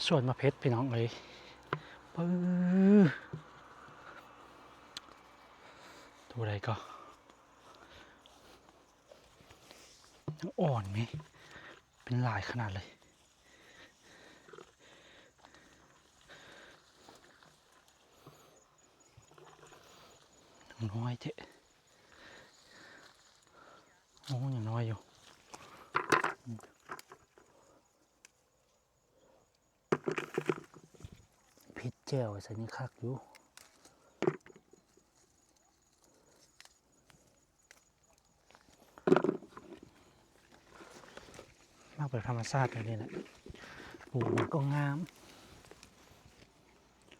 สวนมะเพชรพี่น้องเลยปื้อตัวอะไรก็ยังอ่อนไหมเป็นลายขนาดเลยน้อยเจ๊โอ้ยังน้อยอยู่พิษแจ่วใส่นี่คักอยู่มากแบบธรรมชาติแบบนี้แหละปลูกมันก็งาม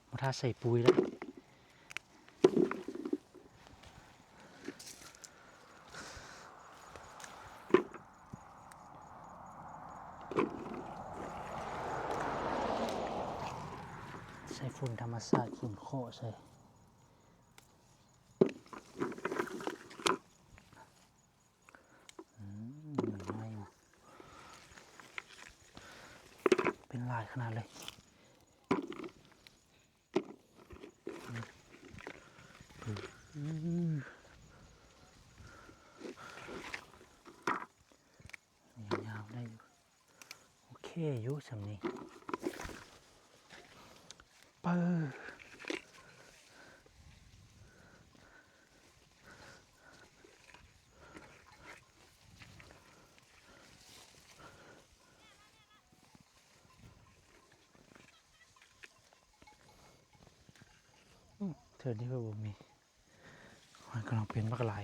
มาถ้าใส่ปุ๋ยแล้วใส่ฝุ่นธรรมชาติฝุ่นโคใส่น้อยอยู่เป็นลายขนาดเลยยาวได้อยู่โอเคอยู่สำนี้เปิดเธอนี่ก็บ่มีมันกำลังเป็นมากลาย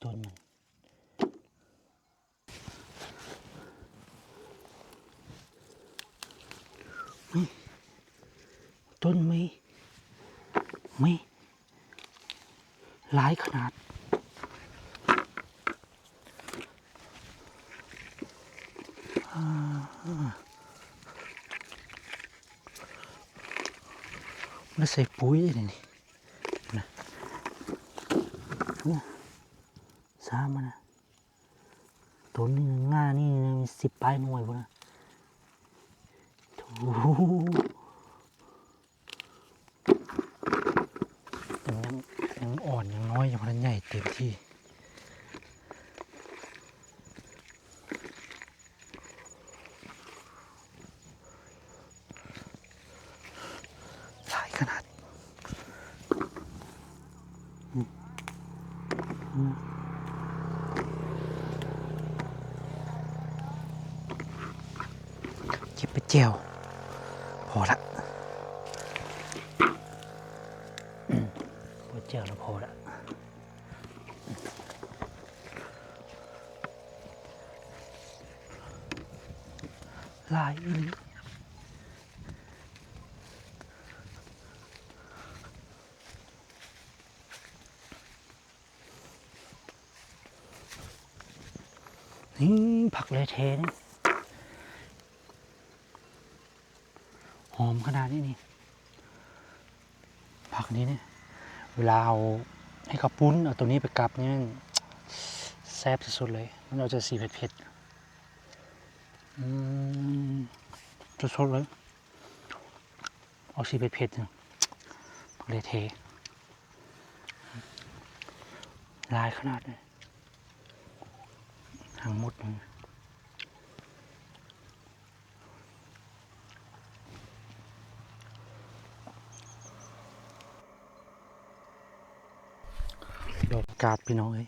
ต้นมันต้นไม่หลายขนาดแล้วใส่ปุ๋ยนี่นะสามันนะต้นนี่ง่านี่มี10 ปลายหน่วยพอนะยังอ่อนยังน้อยยังพันใหญ่เต็มที่หลายขนาดเก็บไปเจียวพอละพอเจียวแล้วพอละลายอีนี้นี่ผักเลเทนี่หอมขนาดนี้นี่ผักนี้เนี่ยเวลาเอาให้เขาปุ้นเอาตัวนี้ไปกับนี่แซ่บสุดๆเลยมันเราจะสีเผ็ดๆสดๆเลยเอาสีเผ็ดๆผักเลเทลายขนาดนี้ทั้งหมดเลยดอกกาดพี่น้องเอ้ย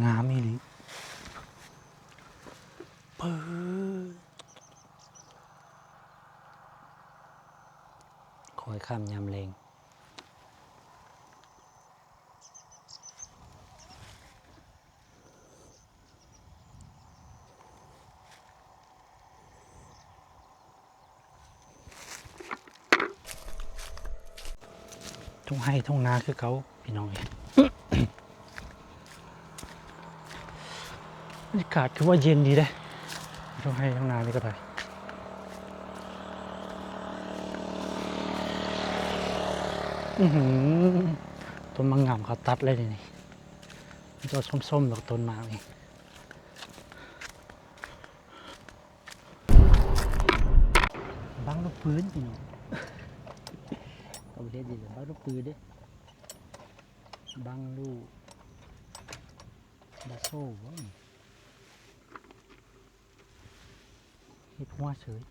งามอีหลีเปิดคอยข้ามยำเลงทุ่งไห้ทุ่งนาคือเขาพี่น้องเอ้ยบรรยากาศคือว่าเย็นดีเลยทุ่งไห้ทุ่งนานี่ก็ได้ ต้นมังงะเขาตัดเลยนี่มันจะส้มๆดอกต้นมากนี่บางลูกปืนพี่น้องเอาไปเฮ็ดดีเลยบางลูกปืนเด้บางลูกบาโซ่วะเฮ็ดหัวเฉย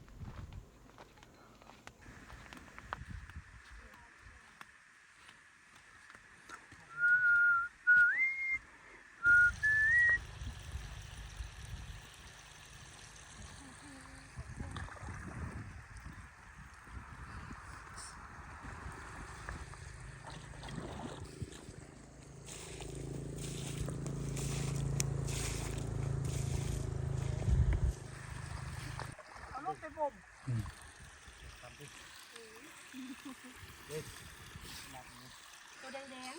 ตัวแดง